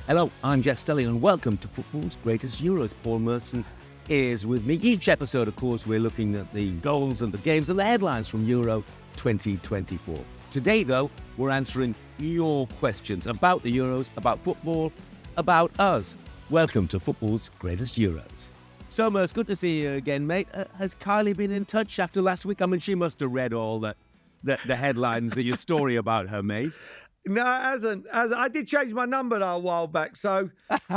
Hello, I'm Jeff Stelling and welcome to Football's Greatest Euros. Paul Merson is with me. Each episode, of course, we're looking at the goals and the games and the headlines from Euro 2024. Today, though, we're answering your questions about the Euros, about football, about us. Welcome to Football's Greatest Euros. So, Merce, good to see you again, mate. Has Kylie been in touch after last week? I mean, she must have read all the headlines of your story about her, mate. No, it hasn't. I did change my number though a while back, so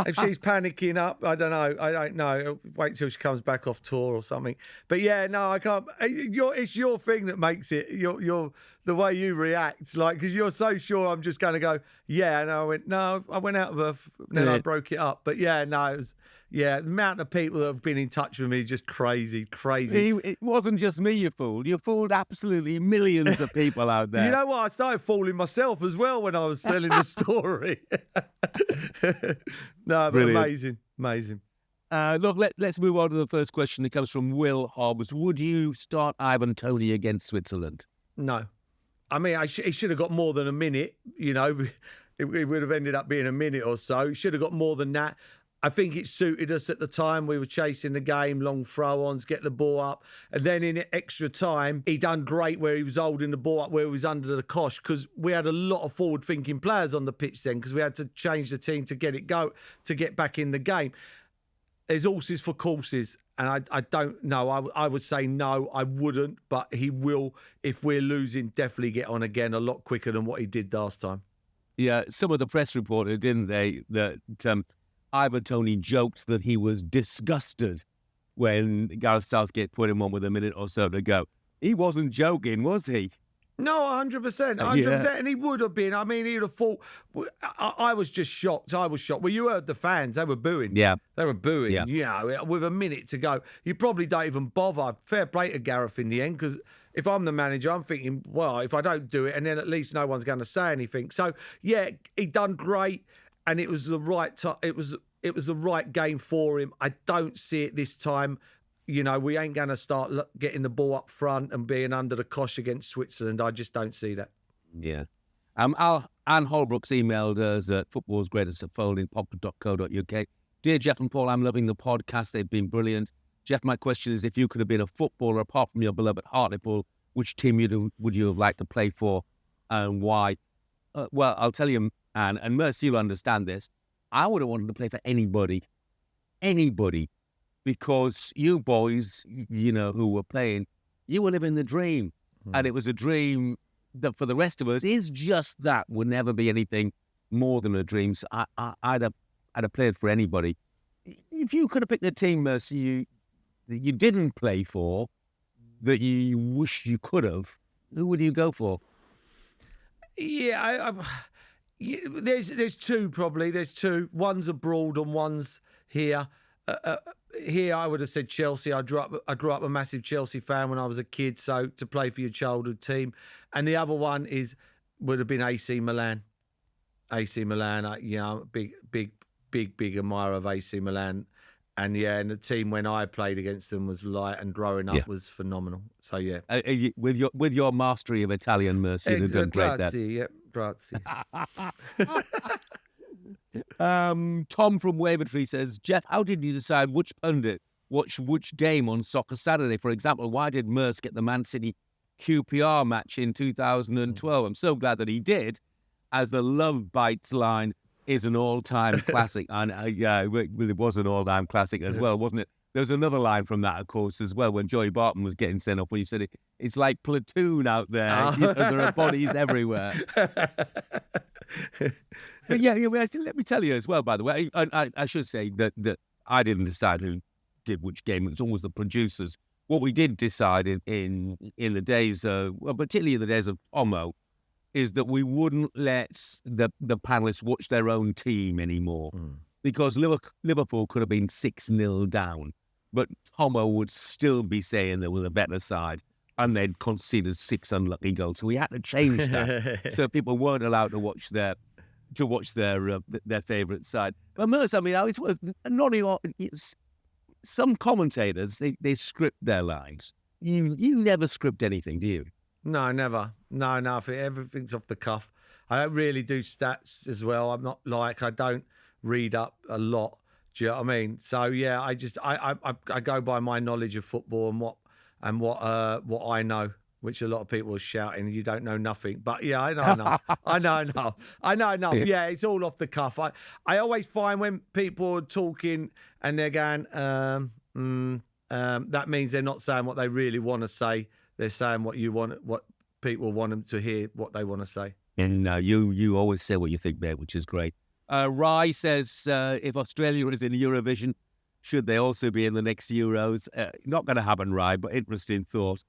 if she's panicking up, I don't know. I don't know. Wait till she comes back off tour or something. But yeah, no, I can't. It's your thing that makes it. Your the way you react, like, because you're so sure I'm just going to go, yeah. And I went, no, I went out of her, then I broke it up. But yeah, no, it was, yeah, the amount of people that have been in touch with me is just crazy. It wasn't just me you fooled. You fooled absolutely millions of people out there. You know what? I started fooling myself as well when I was selling the story. No, but Brilliant. amazing. Look, let's move on to the first question. It comes from Will Hobbs. Would you start Ivan Toney against Switzerland? No. I mean, he should have got more than a minute, you know. It would have ended up being a minute or so. He should have got more than that. I think it suited us at the time. We were chasing the game, long throw-ons, get the ball up. And then in extra time, he done great where he was holding the ball up, where he was under the cosh, because we had a lot of forward-thinking players on the pitch then, because we had to change the team to get back in the game. There's horses for courses, and I don't know. I would say no, I wouldn't, but he will, if we're losing, definitely get on again a lot quicker than what he did last time. Yeah, some of the press reported, didn't they, that Ivan Toney joked that he was disgusted when Gareth Southgate put him on with a minute or so to go. He wasn't joking, was he? No, 100%. 100%. Yeah. And he would have been. I mean, he'd have thought. I was just shocked. I was shocked. Well, you heard the fans. They were booing. Yeah. They were booing. Yeah. You know, with a minute to go. You probably don't even bother. Fair play to Gareth in the end, because if I'm the manager, I'm thinking, well, if I don't do it, and then at least no one's going to say anything. So, yeah, he done great, and it was the right time. It was the right game for him. I don't see it this time. You know, we ain't going to start getting the ball up front and being under the cosh against Switzerland. I just don't see that. Yeah. Anne Holbrook's emailed us at footballsgreatest@foldingpocket.co.uk. Dear Jeff and Paul, I'm loving the podcast. They've been brilliant. Jeff, my question is, if you could have been a footballer apart from your beloved Hartlepool, which team would you have liked to play for and why? Well, I'll tell you, Anne, and Mercy will understand this. I would have wanted to play for anybody, because you boys, you know, who were playing, you were living the dream. And it was a dream that for the rest of us is just that, would never be anything more than a dream. So I'd have played for anybody. If you could have picked a team, Mercy, that you didn't play for, that you wish you could have, who would you go for? Yeah, there's two probably. There's two. One's abroad and one's here. Here, I would have said Chelsea. I grew up a massive Chelsea fan when I was a kid, so to play for your childhood team. And the other one would have been AC Milan. AC Milan, you know, big admirer of AC Milan. And yeah, and the team when I played against them was light, and growing up was phenomenal. So yeah, with your mastery of Italian, Mercy, you've done great there. Grazie. Tom from Wavertree says, Jeff, how did you decide which pundit watched which game on Soccer Saturday? For example, why did Merse get the Man City QPR match in 2012? I'm so glad that he did, as the Love Bites line is an all-time classic. And it was an all-time classic as well, wasn't it? There was another line from that, of course, as well, when Joey Barton was getting sent off, when he said it's like Platoon out there. You know, there are bodies everywhere. But yeah, let me tell you as well, by the way, I should say that I didn't decide who did which game. It was always the producers. What we did decide in the days, particularly in the days of Tomo, is that we wouldn't let the panelists watch their own team anymore, because Liverpool could have been 6-0 down, but Tomo would still be saying they were the better side, and they'd conceded 6 unlucky goals. So we had to change that, so people weren't allowed to watch their favourite side. But Merce, I mean, it's worth not even some commentators they script their lines. You never script anything, do you? No, never. No, everything's off the cuff. I don't really do stats as well. I'm not like, I don't read up a lot. Do you know what I mean? So yeah, I go by my knowledge of football and what I know, which a lot of people are shouting, you don't know nothing. But yeah, I know enough. I know enough. Yeah, it's all off the cuff. I always find when people are talking and they're going, that means they're not saying what they really want to say. They're saying what people want them to hear, what they want to say. And you always say what you think, mate, which is great. Rye says, if Australia is in Eurovision, should they also be in the next Euros? Not going to happen, Rye, but interesting thought.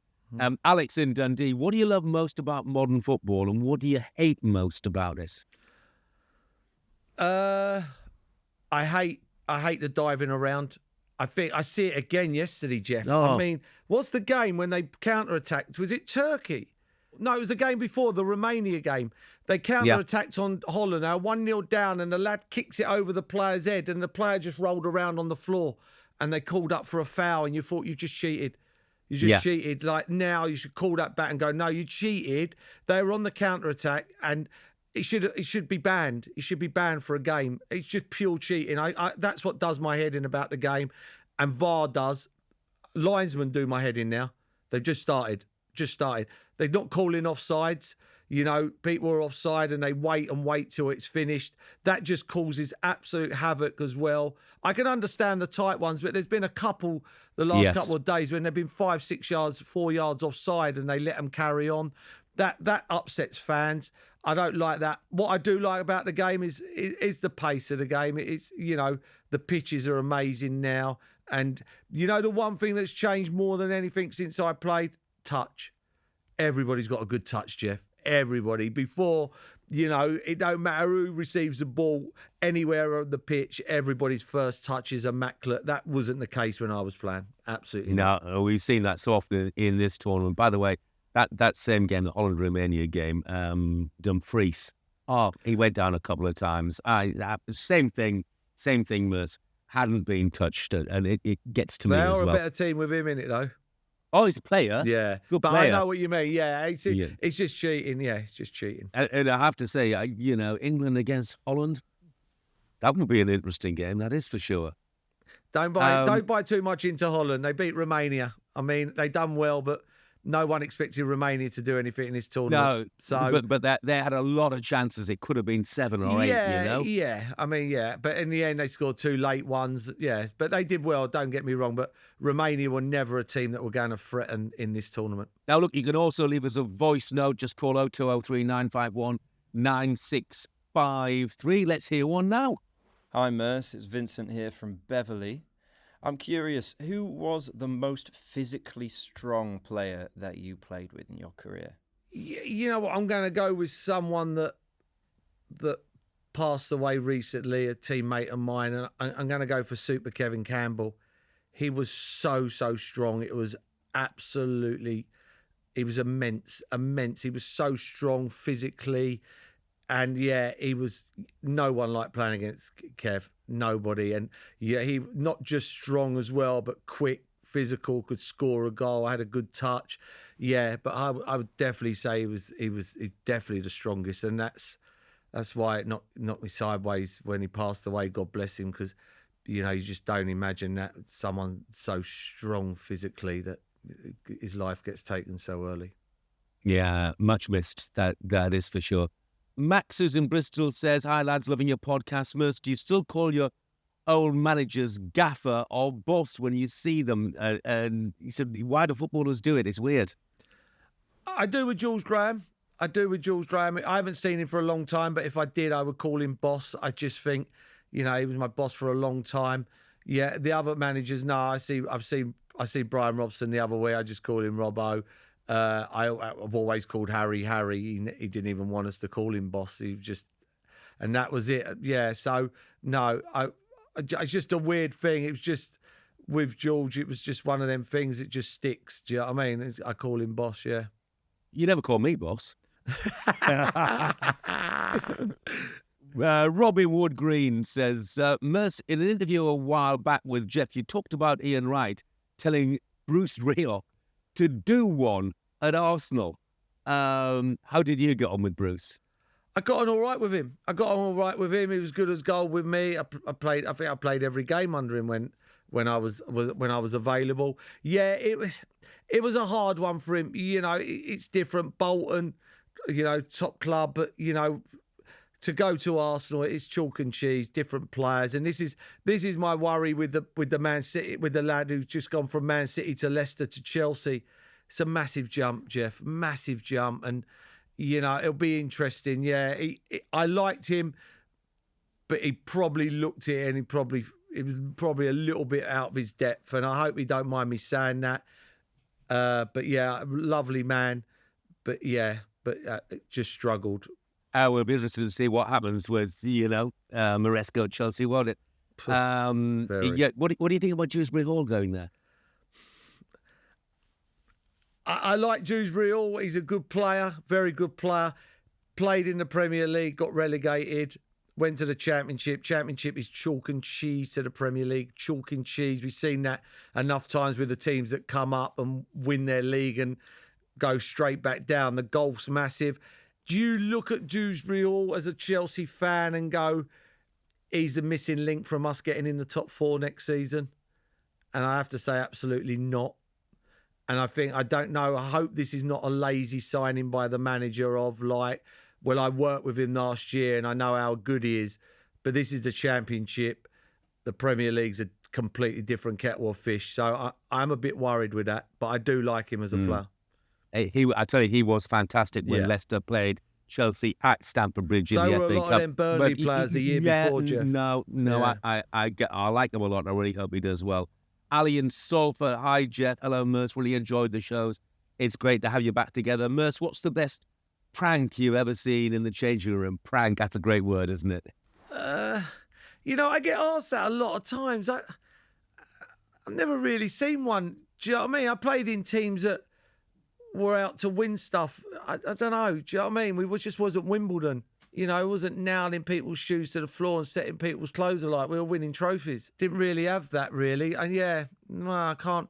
Alex in Dundee, what do you love most about modern football and what do you hate most about it? I hate the diving around. I think I see it again yesterday, Jeff. Oh. I mean, what's the game when they counter-attacked? Was it Turkey? No, it was the game before, the Romania game. They counter-attacked on Holland. Now 1-0 down, and the lad kicks it over the player's head, and the player just rolled around on the floor, and they called up for a foul, and you thought you just cheated. You just cheated. Like, now you should call that back and go, no, you cheated. They were on the counter-attack, and it should be banned. It should be banned for a game. It's just pure cheating. That's what does my head in about the game, and VAR does. Linesmen do my head in now. They've just started. They're not calling offsides. You know, people are offside and they wait till it's finished. That just causes absolute havoc as well. I can understand the tight ones, but there's been a couple the last couple of days when they've been 5, 6 yards, 4 yards offside and they let them carry on. That upsets fans. I don't like that. What I do like about the game is the pace of the game. It's, you know, the pitches are amazing now. And, you know, the one thing that's changed more than anything since I played, touch. Everybody's got a good touch, Jeff. Everybody. Before, you know, it don't matter who receives the ball anywhere on the pitch. Everybody's first touch is immaculate. That wasn't the case when I was playing. Absolutely not. No, we've seen that so often in this tournament. By the way, that same game, the Holland-Romania game, Dumfries, he went down a couple of times. Same thing, Merse. Hadn't been touched, and it gets to me as well. They are a better team with him in it, though. Oh, he's a player. Yeah. Good but player. I know what you mean. Yeah. It's just cheating. Yeah, it's just cheating. And I have to say, you know, England against Holland, that would be an interesting game. That is for sure. Don't buy too much into Holland. They beat Romania. I mean, they done well, but no one expected Romania to do anything in this tournament. No, but they had a lot of chances. It could have been 7 or 8, you know? Yeah. I mean, yeah. But in the end, they scored 2 late ones. Yeah. But they did well, don't get me wrong. But Romania were never a team that were going to threaten in this tournament. Now, look, you can also leave us a voice note. Just call 0203 951 9653. Let's hear one now. Hi, Merse. It's Vincent here from Beverley. I'm curious, who was the most physically strong player that you played with in your career? You know what? I'm going to go with someone that passed away recently, a teammate of mine, and I'm going to go for Super Kevin Campbell. He was so strong. It was absolutely, he was immense. He was so strong physically. And yeah, he was no one like playing against Kev. Nobody. And yeah, he not just strong as well, but quick, physical, could score a goal, had a good touch. Yeah, but I would definitely say he was definitely the strongest, and that's why it knocked me sideways when he passed away. God bless him, because you know you just don't imagine that someone so strong physically that his life gets taken so early. Yeah, much missed. That is for sure. Max, who's in Bristol, says, "Hi lads, loving your podcast. Merse, do you still call your old managers gaffer or boss when you see them?" And he said, "Why do footballers do it? It's weird." I do with Jules Graham. I haven't seen him for a long time, but if I did, I would call him boss. I just think, you know, he was my boss for a long time. Yeah, the other managers, no, I see Brian Robson the other way. I just call him Robbo. I've always called Harry. He didn't even want us to call him boss. He just, and that was it. Yeah. So no, it's just a weird thing. It was just with George. It was just one of them things. It just sticks. Do you know what I mean? I call him boss. Yeah. You never call me boss. Robin Wood Green says, Merse, in an interview a while back with Jeff, you talked about Ian Wright telling Bruce Rioch to do one at Arsenal. How did you get on with Bruce? I got on all right with him. He was good as gold with me. I think I played every game under him when I was available. Yeah, it was a hard one for him. You know, it's different. Bolton, you know, top club, but you know, to go to Arsenal, it's chalk and cheese, different players, and this is my worry with the Man City, with the lad who's just gone from Man City to Leicester to Chelsea. It's a massive jump, Jeff, massive jump, and you know it'll be interesting. Yeah, I liked him, but he probably looked at it and it was probably a little bit out of his depth, and I hope he don't mind me saying that. But yeah, lovely man, but just struggled. We'll be interested to see what happens with, you know, Maresca at Chelsea, won't it? Yeah, what do you think about Dewsbury-Hall going there? I like Dewsbury-Hall. He's a good player, very good player. Played in the Premier League, got relegated, went to the Championship. Championship is chalk and cheese to the Premier League, chalk and cheese. We've seen that enough times with the teams that come up and win their league and go straight back down. The golf's massive. Do you look at Dewsbury-Hall as a Chelsea fan and go, he's the missing link from us getting in the top 4 next season? And I have to say, absolutely not. And I don't know, I hope this is not a lazy signing by the manager of like, well, I worked with him last year and I know how good he is, but this is the Championship. The Premier League's a completely different kettle of fish. So I'm a bit worried with that, but I do like him as a player. I tell you, he was fantastic when Leicester played Chelsea at Stamford Bridge in the FA Cup. So were a lot of them Burnley players the year before, Jeff. No, I like him a lot. I really hope he does well. Ali and Salford, hi Jeff. Hello, Merse. Really enjoyed the shows. It's great to have you back together. Merse, what's the best prank you've ever seen in the changing room? Prank, that's a great word, isn't it? You know, I get asked that a lot of times. I've never really seen one. Do you know what I mean? I played in teams that were out to win stuff. I don't know. Do you know what I mean? We just wasn't Wimbledon. You know, it wasn't nailing people's shoes to the floor and setting people's clothes alight. We were winning trophies. Didn't really have that, really. And yeah, no, I can't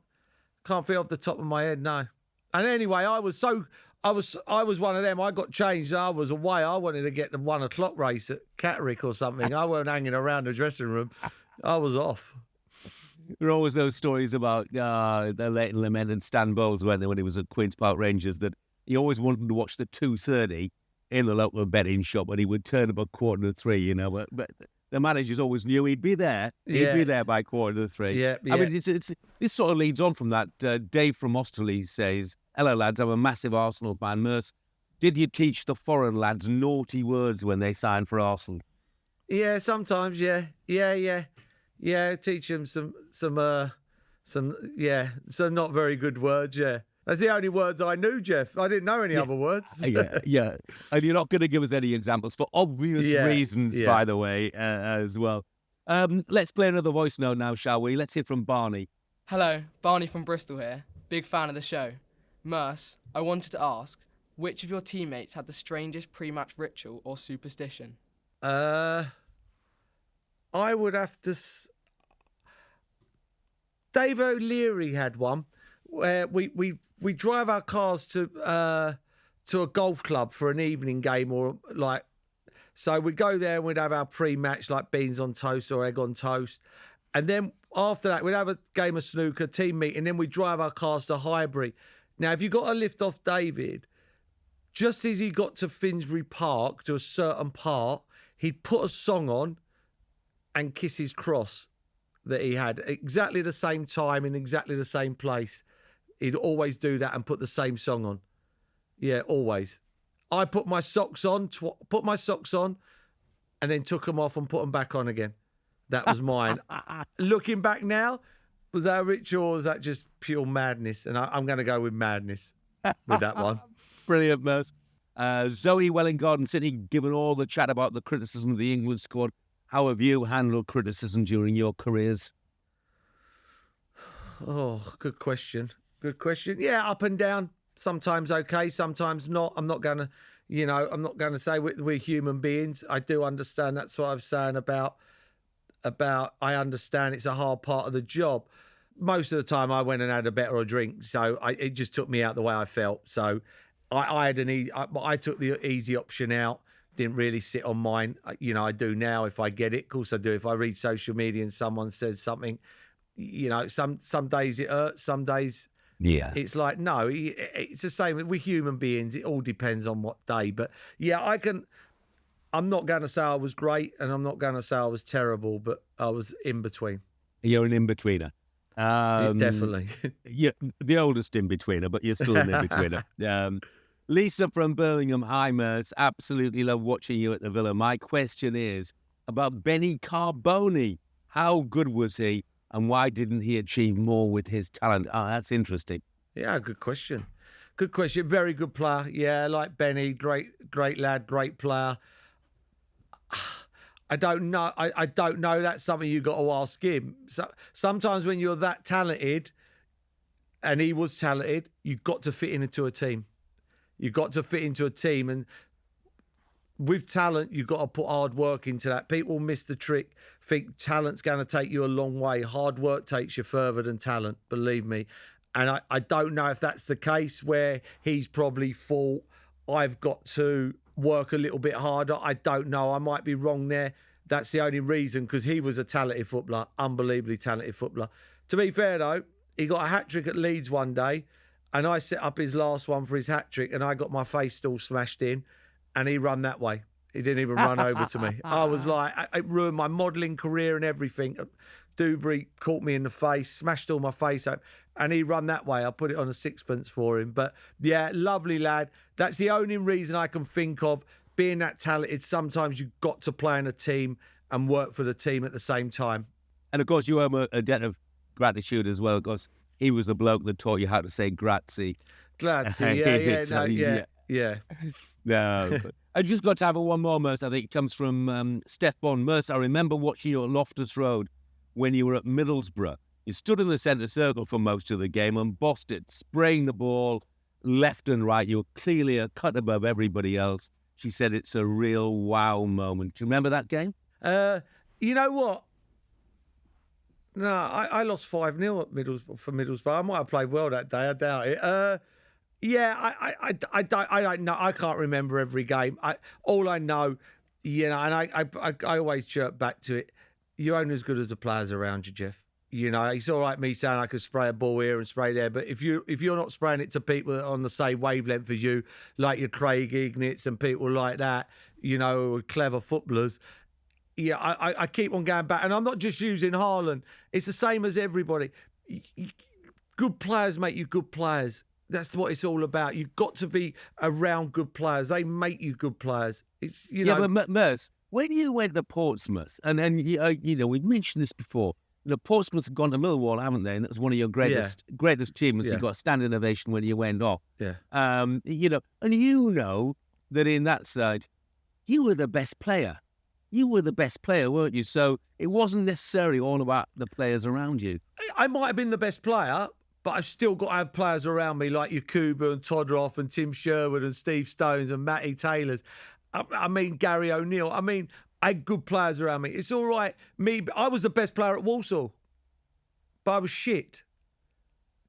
feel off the top of my head, no. And anyway, I was one of them. I got changed. I was away. I wanted to get the 1 o'clock race at Catterick or something. I weren't hanging around the dressing room. I was off. There are always those stories about the Leighton Lament and Stan Bowles when he was at Queen's Park Rangers that he always wanted to watch the 2:30 in the local betting shop, and he would turn up at 2:45, you know. But the managers always knew he'd be there. He'd be there by 2:45. Yeah. I mean, this sort of leads on from that. Dave from Osterley says, "Hello, lads. I'm a massive Arsenal fan. Merse, did you teach the foreign lads naughty words when they signed for Arsenal?" Yeah, sometimes. Yeah. Teach them some not very good words. Yeah. That's the only words I knew, Jeff. I didn't know any other words. yeah. And you're not going to give us any examples for obvious reasons, by the way, as well. Let's play another voice note now, shall we? Let's hear from Barney. Hello, Barney from Bristol here. Big fan of the show. Merse, I wanted to ask, which of your teammates had the strangest pre-match ritual or superstition? I would have to... Dave O'Leary had one where we drive our cars to a golf club for an evening game or like, so we'd go there and we'd have our pre-match like beans on toast or egg on toast. And then after that, we'd have a game of snooker, team meeting, and then we'd drive our cars to Highbury. Now, if you got a lift off David, just as he got to Finsbury Park, to a certain part, he'd put a song on and kiss his cross that he had exactly the same time in exactly the same place. He'd always do that and put the same song on. Yeah, always. I put my socks on, and then took them off and put them back on again. That was mine. Looking back now, was that a ritual or was that just pure madness? And I'm going to go with madness with that one. Brilliant, Merse. Zoe Welling-Garden City, given all the chat about the criticism of the England squad, how have you handled criticism during your careers? Oh, good question. Yeah, up and down. Sometimes okay, sometimes not. I'm not going to say we're human beings. I do understand. That's what I was saying about I understand it's a hard part of the job. Most of the time I went and had a better drink, so it just took me out the way I felt. So I took the easy option out. didn't really sit on mine. I do now if I get it. Of course I do. If I read social media and someone says something, some days it hurts, some days it's like, no, it's the same. We're human beings. It all depends on what day. But yeah, I'm not going to say I was great and I'm not going to say I was terrible, but I was in between. You're an in-betweener. Definitely. Yeah, the oldest in-betweener, but you're still an in-betweener. Lisa from Birmingham, hi, Merse. Absolutely love watching you at the Villa. My question is about Benny Carboni. How good was he, and why didn't he achieve more with his talent? Oh, that's interesting. Yeah, good question. Good question. Very good player. Yeah, like Benny, great lad, great player. I don't know. I don't know. That's something you got to ask him. So sometimes when you're that talented, and he was talented, you've got to fit into a team. You've got to fit into a team, and with talent, you've got to put hard work into that. People miss the trick, think talent's going to take you a long way. Hard work takes you further than talent, believe me. And I don't know if that's the case where he's probably thought, I've got to work a little bit harder. I don't know. I might be wrong there. That's the only reason, because he was a talented footballer, unbelievably talented footballer. To be fair, though, he got a hat-trick at Leeds one day, and I set up his last one for his hat-trick, and I got my face all smashed in, and he run that way. He didn't even run over to me. I was like, it ruined my modelling career and everything. Dewsbury caught me in the face, smashed all my face up, and he run that way. I put it on a sixpence for him. But yeah, lovely lad. That's the only reason I can think of. Being that talented, sometimes you've got to play in a team and work for the team at the same time. And of course, you owe him a debt of gratitude as well, because he was the bloke that taught you how to say grazie. Grazie, yeah. No, I just got time for one more, Merse. I think it comes from Stefan Merse. I remember watching you at Loftus Road when you were at Middlesbrough. You stood in the centre circle for most of the game and bossed it, spraying the ball left and right. You were clearly a cut above everybody else. She said it's a real wow moment. Do you remember that game? You know what? No, I lost 5-0 for Middlesbrough. I might have played well that day. I doubt it. Yeah, I don't know. I can't remember every game. All I know, and I always chirp back to it. You're only as good as the players around you, Jeff. It's all right me saying I could spray a ball here and spray there, but if you're not spraying it to people on the same wavelength as you, like your Craig Ignitz and people like that, clever footballers. Yeah, I keep on going back, and I'm not just using Haaland. It's the same as everybody. Good players make you good players. That's what it's all about. You've got to be around good players. They make you good players. It's Yeah, but Merse, when you went to Portsmouth, and we've mentioned this before. Portsmouth have gone to Millwall, haven't they? And it was one of your greatest achievements. You got a standing ovation when you went off. Yeah. And that in that side, you were the best player. You were the best player, weren't you? So it wasn't necessarily all about the players around you. I might have been the best player, but I've still got to have players around me like Yakubu and Todorov and Tim Sherwood and Steve Stones and Matty Taylors. I mean, Gary O'Neill. I had good players around me. It's all right. I was the best player at Walsall, but I was shit.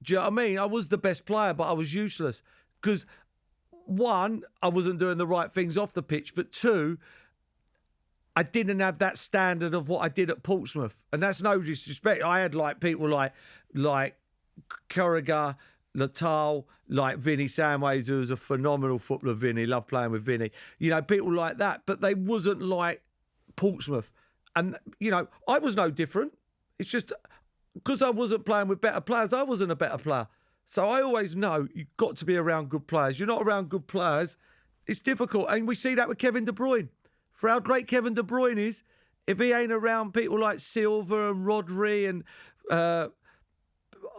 Do you know what I mean? I was the best player, but I was useless. Because, one, I wasn't doing the right things off the pitch, but two, I didn't have that standard of what I did at Portsmouth. And that's no disrespect. I had people like Carragher, Natal, like Vinny Samways, who was a phenomenal footballer. Vinny, loved playing with Vinny. People like that, but they wasn't like Portsmouth. And, I was no different. It's just because I wasn't playing with better players, I wasn't a better player. So I always know you've got to be around good players. You're not around good players, it's difficult. And we see that with Kevin De Bruyne. For how great Kevin De Bruyne is, if he ain't around people like Silva and Rodri and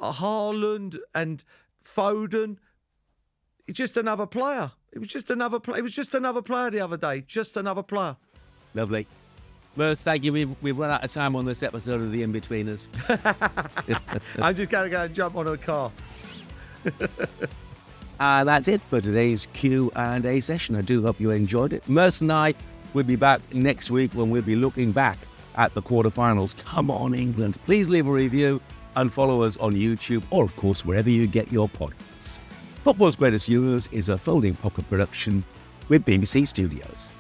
Haaland and Foden, it's just another player. It was just another player the other day. Just another player. Lovely. Merse, thank you. We've run out of time on this episode of The In-Betweeners. I'm just going to go and jump on a car. And that's it for today's Q&A session. I do hope you enjoyed it. Merse and I will be back next week when we'll be looking back at the quarterfinals. Come on, England. Please leave a review and follow us on YouTube or, of course, wherever you get your podcasts. Football's Greatest Viewers is a Folding Pocket production with BBC Studios.